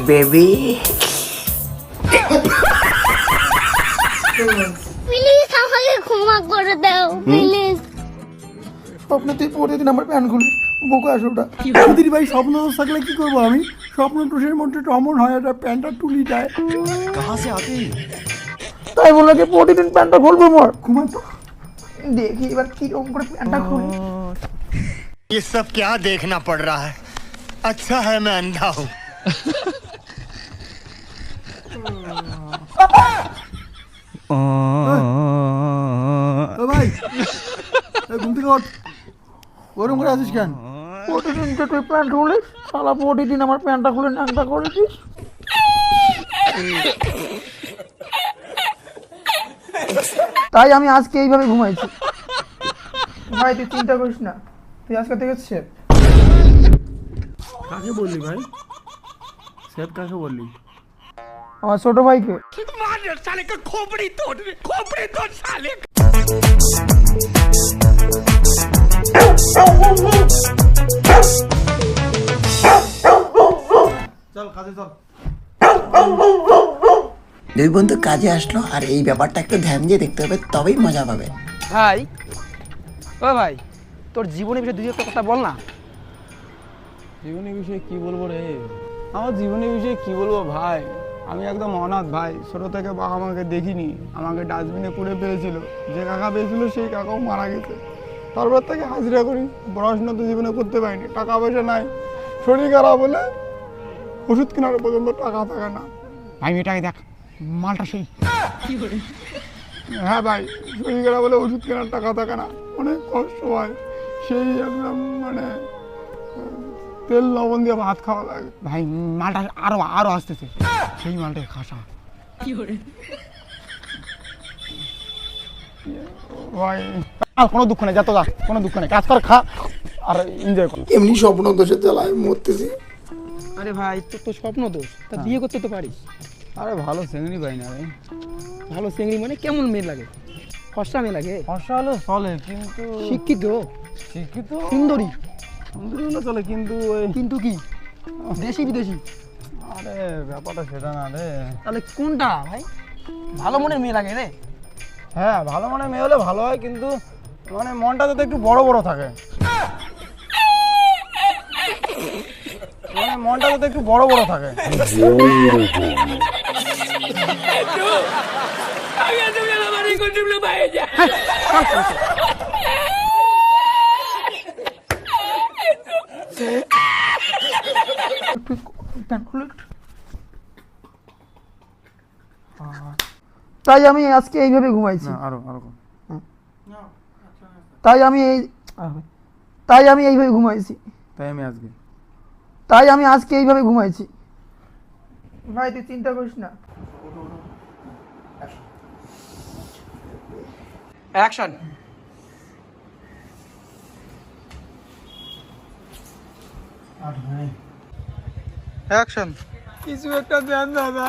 Baby please আমাকে ক্ষমা করে দাও প্লিজ। স্বপ্নে তুই প্রতিদিন আমার প্যান খুলি বোকা আসোটা দিদি ভাই স্বপ্ন থাকলে কি করবো আমি স্বপ্ন টুসের মধ্যে অমন হয় একটা প্যান্টটা টুলি যায় তাই বলে কি প্রতিদিন প্যান্টটা খুলবো মোর ঘুমাই তো দেখি এবার কিরকম করে প্যান্টটা খুলি ये सब क्या देखना पड़ रहा है अच्छा है मैं अंधा हूँ ভাই ঘুম থেকে ওঠ ওরকম করে আছিস কেন প্রতিদিন তো তুই প্যান্ট খুলিস শালা প্রতিদিন আমার প্যান্টটা খুলে ন্যাংটা করেছিস তাই আমি আজকে এইভাবে ঘুমাইছি ভাই তুই চিন্তা করিস না তুই আজকে থেকে সেফ কাকে বললি ভাই সেফ কাকে বললি আমার ছোট ভাইকে চল কাজে চল দুই বন্ধু কাজে আসলো আর এই ব্যাপারটা একটু ধ্যান দিয়ে দেখতে হবে তবেই মজা পাবে। ভাই ও ভাই তোর জীবনের বিষয়ে দুই একটা কথা বল না। জীবনের বিষয়ে কি বলবো রে? আমার জীবনের বিষয়ে কি বলবো ভাই, আমি একদম অনাথ ভাই। ছোট থেকে বাবা আমাকে দেখিনি, আমাকে ডাস্টবিনে পুড়ে পেয়েছিল। যে কাকা পেয়েছিল সেই কাকাও মারা গেছে। তারপর থেকে হাজিরা করি, পড়াশোনা তো জীবনে করতে পারিনি, টাকা পয়সা নাই। শরীর খারাপ হলে ওষুধ কেনার পর্যন্ত টাকা থাকে না। ভাই মেয়েটাকে দেখ, মালটা সেই। হ্যাঁ ভাই, শরীর খারাপ হলে ওষুধ কেনার টাকা থাকে না, অনেক কষ্ট হয়। সেই একদম মানে তেল লবণ দিয়ে ভাত খাওয়া লাগে। ভাই মালটা আরো আসতেছে, সেই মালটাই খাসা। ভাই আর কোনো দুঃখ নেই, যত যা, কোনো দুঃখ নেই, কাজ কর, খা আর এনজয় কর। এমনি স্বপ্ন দোষে জ্বালায় মরতেছি আরে ভাই তোর তো স্বপ্ন দোষ, তা বিয়ে করতে তো পারিস। আরে ভালো সেঙ্গি পাই না ভাই। ভালো চিংড়ি মানে কেমন মেয়ে লাগে? ফর্সা মেয়ে লাগে, ফর্সা হলে চলে, কিন্তু শিক্ষিত শিক্ষিত সুন্দরী। সুন্দরী হলে চলে, কিন্তু ওই কিন্তু কি দেশি বিদেশি? আরে ব্যাপারটা সেটা না রে। তাহলে কোনটা ভাই? ভালো মনের মেয়ে লাগে রে। হ্যাঁ ভালো মানে মেয়ে হলে ভালো হয়, কিন্তু মানে মনটা যাতে একটু বড় বড় থাকে, মানে মনটা যাতে একটু বড় বড় থাকে। তাই আমি আজকে এইভাবে ঘুমাইছি আরো তাই আমি এইভাবে ঘুমাইছি তাই আমি আজকে এইভাবে ঘুমাইছি ভাই তুই চিন্তা করিস না। অ্যাকশন। অ্যাকশন। কিছু একটা দেন দাদা।